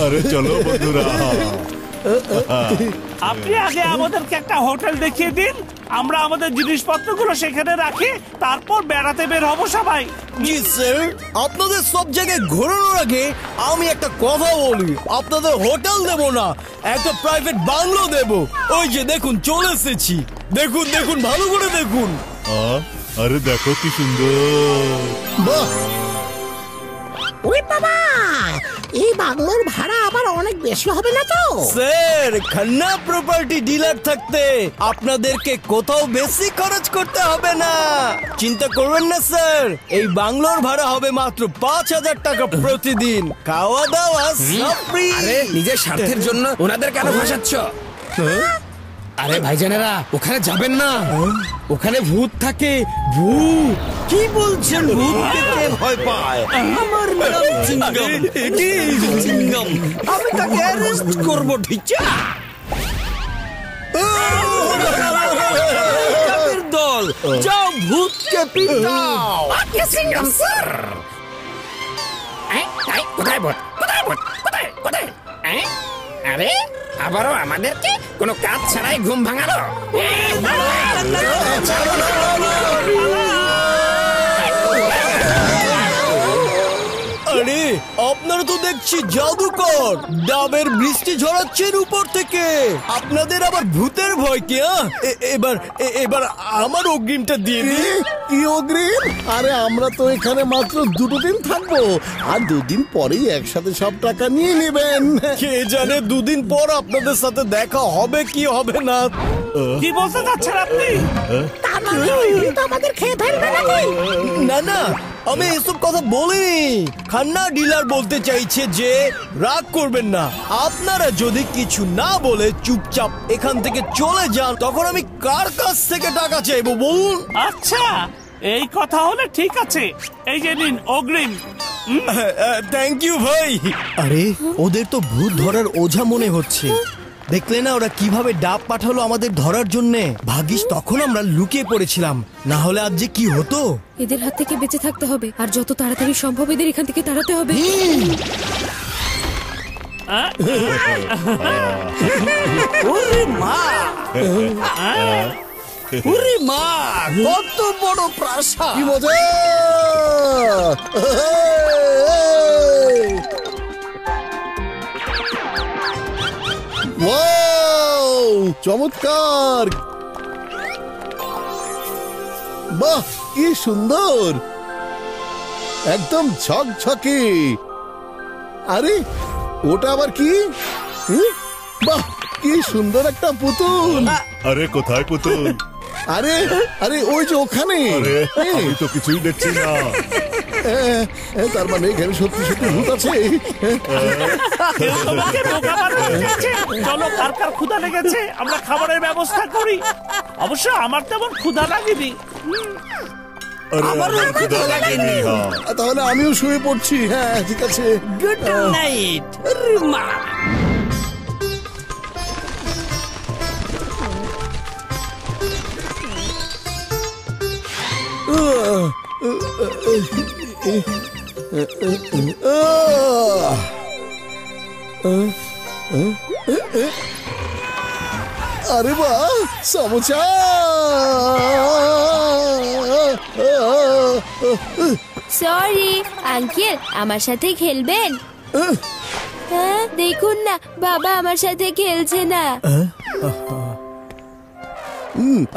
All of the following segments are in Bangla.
আরে চলো বন্ধুরা, আপনি আগে আমাদেরকে একটা হোটেল দেখিয়ে দিন, আমরা আমাদের জিনিসপত্রগুলো সেখানে রাখি, তারপর বেড়াতে বের হবো সবাই। জি স্যার, আপনাদের সব জায়গায় ঘোরানোর আগে আমি একটা কথা বলি, আপনাদের হোটেল দেব না, একটা প্রাইভেট বাংলো দেব। ওই যে দেখুন চলে এসেছি, দেখুন দেখুন ভালো করে দেখুন। আরে দেখো কি সুন্দর। বাহ, ওরে বাবা, এই বাংলোর ভাড়া আবার অনেক বেশি হবে না তো? স্যার, খান্না প্রপার্টি ডিলার থাকতে আপনাদেরকে কোথাও বেশি খরচ করতে হবে না, চিন্তা করবেন না স্যার। এই বাংলোর ভাড়া হবে মাত্র 5,000 টাকা প্রতিদিন, খাওয়া দাওয়া সব ফ্রি। আরে নিজের স্বার্থের জন্য ওনাদের কেন ফাঁসাচ্ছ? আরে ভাইজানেরা, ওখানে যাবেন না, ওখানে ভূত থাকে। ভূত? কি বলছেন? ভূতকে কে ভয় পায়? আমার নাম চিঙ্গম। কি চিঙ্গম? আমি তাকে অ্যারেস্ট করব, ঠিক আছে? দল যাও, ভূতকে পিটাও। চিঙ্গম স্যার। কোথায় ভূত? কোথায় ভূত? কোথায় কোথায়? আরে আবারও আমাদেরকে কোনো কাজ ছাড়াই ঘুম ভাঙালো। আরে আপনারা তো দেখছি জাদুকর, ডাবের বৃষ্টি ঝরাচ্ছেন উপর থেকে। আপনাদের আবার ভূতের ভয় কি? এবার আমার অগ্রিমটা দিয়ে দিন। কি অগ্রিম? আরে আমরা তো এখানে মাত্র 2 দিন থাকবো, আর 2 দিন পরেই একসাথে সব টাকা নিয়ে নেবেন। কে জানে 2 দিন পর আপনাদের সাথে দেখা হবে কি হবে না। কি বলতে চাচ্ছেন আপনি? আমাদের খেয়ে ফেলবে নাকি? না না, আমি এসব কথা বলিনি। খান্না ডিলার বলতে চাইছে যে রাগ করবেন না, আপনারা যদি কিছু না বলে চুপচাপ এখান থেকে চলে যান, তখন আমি কার কাছ থেকে টাকা চাইবো বলুন? আচ্ছা, এই কথা হলে ঠিক আছে, এই যে নিন অগ্রিম। থ্যাংক ইউ ভাই। আরে ওদের তো ভূত ধরার ওঝা মনে হচ্ছে। দেখলে না ওরা কিভাবে ডাব পাঠালো আমাদের ধরার জন্যে। ভাগিস তখন আমরা লুকিয়ে পড়েছিলাম, না হলে আজ যে কি হতো। এদের হাত থেকে বেঁচে থাকতে হবে, আর যত তাড়াতাড়ি সম্ভব এদের এখান থেকে তাড়াতে হবে। ওরে মা, ওরে মা, কত বড় প্রাসাদ! কি মজা! ওয়াও, চমৎকার! বাহ, কি সুন্দর, একদম ঝকঝকে। আরে ওটা আবার কি? বাহ, কি সুন্দর একটা পুতুল। আরে কোথায় পুতুল? আরে আরে ওই যে ওখানে। আরে আমি তো কিছুই দেখছি না। তার মানে এখানে সত্যি সত্যি ভূত আছে। কেউ তোমাকে বোকা বানাতে চাইছে। চলো, কার কার ক্ষুধা লেগেছে আমরা খাবারের ব্যবস্থা করি। অবশ্য আমার তেমন ক্ষুধা লাগেনি। আমারও ক্ষুধা লাগেনি। তাহলে আমিও শুয়ে পড়ছি। হ্যাঁ ঠিক আছে, গুড নাইট। মা, আরে বাহ, সমোসা! সরি আঙ্কেল, আমার সাথে খেলবেন? হ্যাঁ, দেখুন না, বাবা আমার সাথে খেলছে না।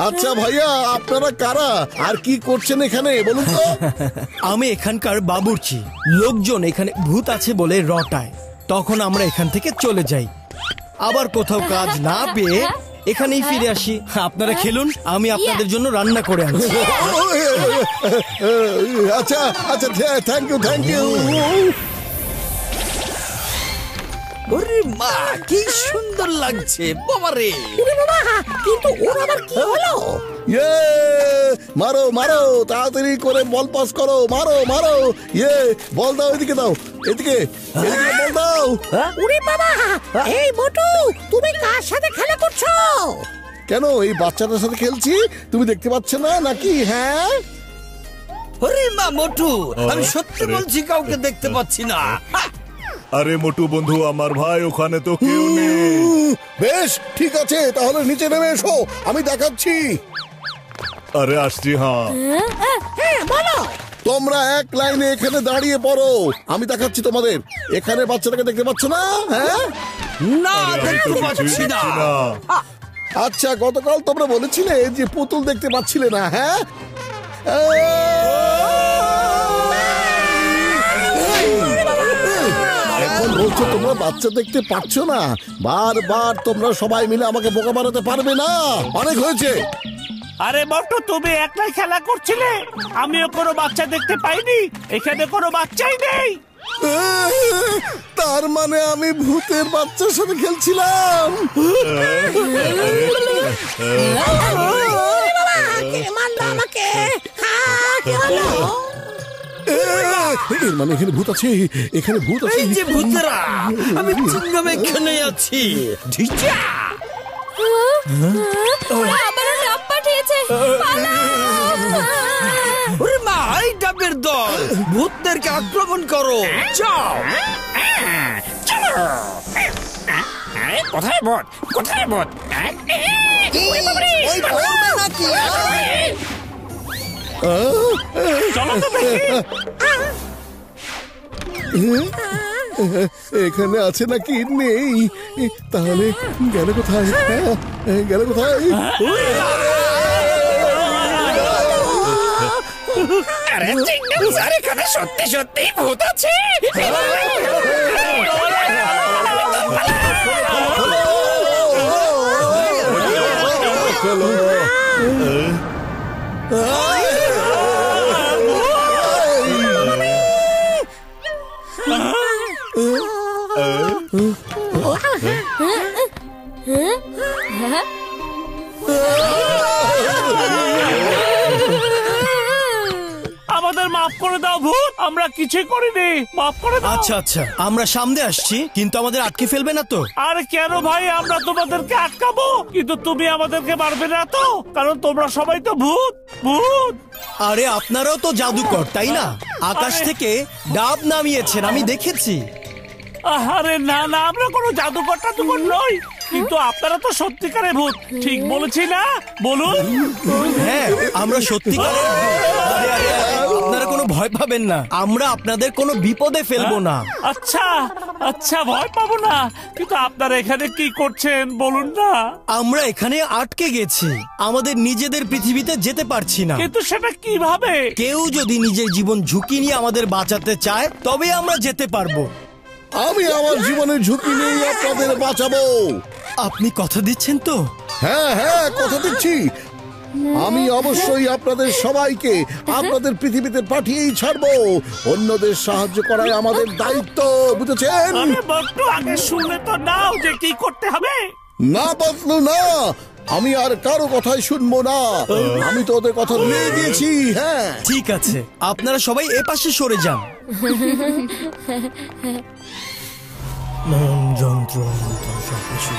আচ্ছা ভাইয়া, আপনারা কারা আর কি করছেন এখানে বলুন তো? আমি এখানকার বাবুর্চি। লোকজন এখানে ভূত আছে বলে রটায়, তখন আমরা এখান থেকে চলে যাই। আবার কোথাও কাজ না পেয়ে এখানেই ফিরে আসি। আপনারা খেলুন, আমি আপনাদের জন্য রান্না করে আনছি। আচ্ছা আচ্ছা, থ্যাংক ইউ থ্যাংক ইউ। ওরে মা, কি সুন্দর লাগছে বাবারে। কিন্তু ওর আবার কি হলো? মারো মারো, তাড়াতাড়ি করে বল পাস করো, মারো মারো। বল দাও, এদিকে দাও, এদিকে এদিকে বল দাও। ওরে বাবা, এই মোটু, তুমি কার সাথে খেলা করছো? কেন, এই বাচ্চাটার সাথে খেলছি, তুমি দেখতে পাচ্ছ না নাকি? হ্যাঁ, ওরে মা মোটু, আমি সত্যি বলছি কাউকে দেখতে পাচ্ছি না। আরে মোটু বন্ধু, আমার ভাই ওখানে তো কেউ নেই। বেশ ঠিক আছে, তাহলে নিচে নেমে এসো, আমি দেখাচ্ছি। আরে আসছি। হ্যাঁ, তোমরা এক লাইনে এখানে দাঁড়িয়ে পড়ো, আমি দেখাচ্ছি তোমাদের। এখানে বাচ্চাটাকে দেখতে পাচ্ছ না? হ্যাঁ, না, আরে আমি তো দেখতে কিছুই পাচ্ছি না। দেখছি না। আচ্ছা, গতকাল তোমরা বলেছিলে যে পুতুল দেখতে পাচ্ছিলে না, হ্যাঁ? এখন বলছো তোমরা বাচ্চা দেখতে পাচ্ছ না? বারবার তোমরা সবাই মিলে আমাকে বোকা বানাতে পারবে না, অনেক হয়েছে। আরে মোটু, তুমি একলাই খেলা করছিলে, আমিও কোনো বাচ্চা দেখতে পাইনি। এখানে কোনো বাচ্চাই নেই। তার মানে আমি ভূতের বাচ্চার সাথে খেলছিলাম। এর মানে এখানে ভূত আছে, এখানে ভূত আছে। এই যে ভূতেরা, আমি চিংগাম এখানে আছি। ঢিচা! ওরা আবারও ডাব পাঠিয়েছে, পালাও! ওরে মা, এই ডাবের দল ভূতদেরকে আক্রমণ করো, যাও। কোথায় ভূত? কোথায় ভূত? ওই পড়বে নাকি? চলো তো দেখি। এখানে আছে নাকি নেই? তাহলে গেল কোথায়? গেল কোথায়? আরে চিংগাম স্যার, এখানে সত্যি সত্যি ভূত আছে। আমাদের মাফ করে দাও ভূত, আমরা কিছুই করিনি, মাফ করে দাও। আচ্ছা আচ্ছা, আমরা সামনে আসছি, কিন্তু আমাদের আটকে ফেলবে না তো? আর কেন ভাই, আমরা তোমাদেরকে আটকাবো, কিন্তু তুমি আমাদেরকে মারবে না তো? কারণ তোমরা সবাই তো ভূত। ভূত! আরে আপনারাও তো জাদুকর, তাই না? আকাশ থেকে ডাব নামিয়েছেন, আমি দেখেছি। আরে না না, আমরা কোনো জাদুকর টাদুকর নই, কিন্তু আপনারা তো সত্যিকারের ভূত, ঠিক বলেছি না? বলুন। হ্যাঁ, আমরা সত্যিকারের ভূত। আরে, আরে, আপনারা কোনো ভয় পাবেন না, আমরা আপনাদের কোনো বিপদে ফেলবো না। আচ্ছা আচ্ছা, ভয় পাবো না, কিন্তু আপনারা এখানে কি করছেন বলুন না? আমরা এখানে আটকে গেছি, আমাদের নিজেদের পৃথিবীতে যেতে পারছি না। কিন্তু সেটা কিভাবে? কেউ যদি নিজের জীবন ঝুঁকি নিয়ে আমাদের বাঁচাতে চায়, তবে আমরা যেতে পারবো। আমি আমার জীবনের ঝুঁকি নিয়ে আপনাদের বাঁচাবো। আপনি কথা দিচ্ছেন তো? হ্যাঁ হ্যাঁ, কথা দিচ্ছি। আমি অবশ্যই আপনাদের সবাইকে আপনাদের পৃথিবীতে পাঠিয়েই ছাড়বো। অন্যদের সাহায্য করাই আমাদের দায়িত্ব, বুঝেছেন? আরে বট্টু, আগে শুনলে তো নাও যে কি করতে হবে। না বদলু না, আমি আর কারো কথাই শুনবো না। আমি তো ওদের কথা দিয়ে দিয়েছি। হ্যাঁ ঠিক আছে, আপনারা সবাই এ পাশে সরে যান। যন্ত্র মন্ত্র সবকিছু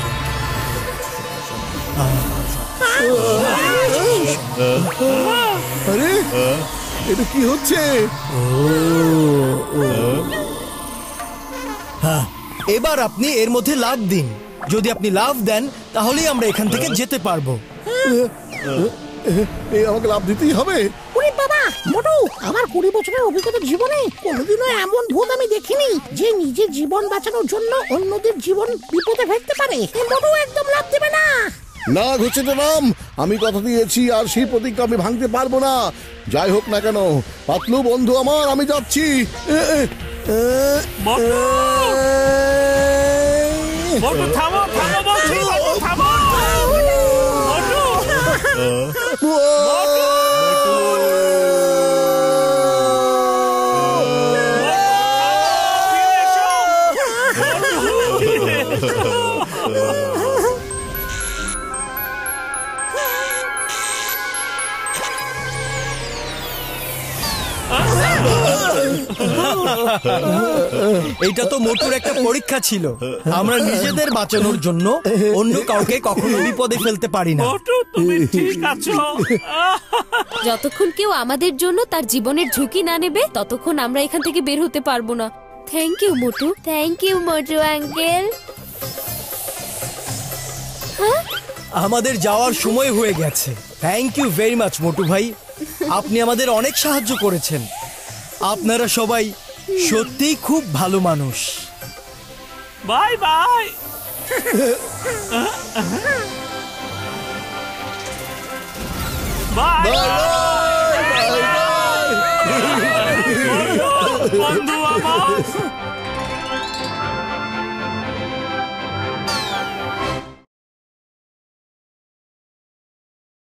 আরে এটা কি হচ্ছে? এবার আপনি এর মধ্যে লাফ দিন। যদি আপনি লাফ দেন, তাহলেই আমরা এখান থেকে যেতে পারবো। এই আমাকে লাভ দিতেই হবে? ওরে বাবা মোটু, আমার 20 বছরের অভিজ্ঞতার জীবনে কোনোদিনও এমন ভূত আমি দেখিনি যে নিজের জীবন বাঁচানোর জন্য অন্যদের জীবন বিপদে ফেলতে পারে। এই মোটু একদম লাভ দেবে না। না ঘুরছে নাম, আমি কথা দিয়েছি আর সেই প্রতিজ্ঞা আমি ভাঙতে পারবো না। যাই হোক না কেন, পাতলু বন্ধু আমার, আমি যাচ্ছি। বট্টু! বট্টু, থামো থামো বলছি, বট্টু থামো। বট্টু! এইটা তো মোটুর একটা পরীক্ষা ছিল। আমরা নিজেদের বাঁচানোর জন্য অন্য কাউকে কখনো বিপদে ফেলতে পারি না। বট্টু, তুমি ঠিক আছো? যতক্ষণ কেউ আমাদের জন্য তার জীবনের ঝুঁকি না নেবে, ততক্ষণ আমরা এখান থেকে বের হতে পারবো না। Thank you Motu, thank you Motu uncle. আমাদের যাওয়ার সময় হয়ে গেছে। Thank you very much Motu ভাই, আপনি আমাদের অনেক সাহায্য করেছেন। আপনারা সবাই সত্যিই খুব ভালো মানুষ। Bye bye. বাই বন্ধু আমার।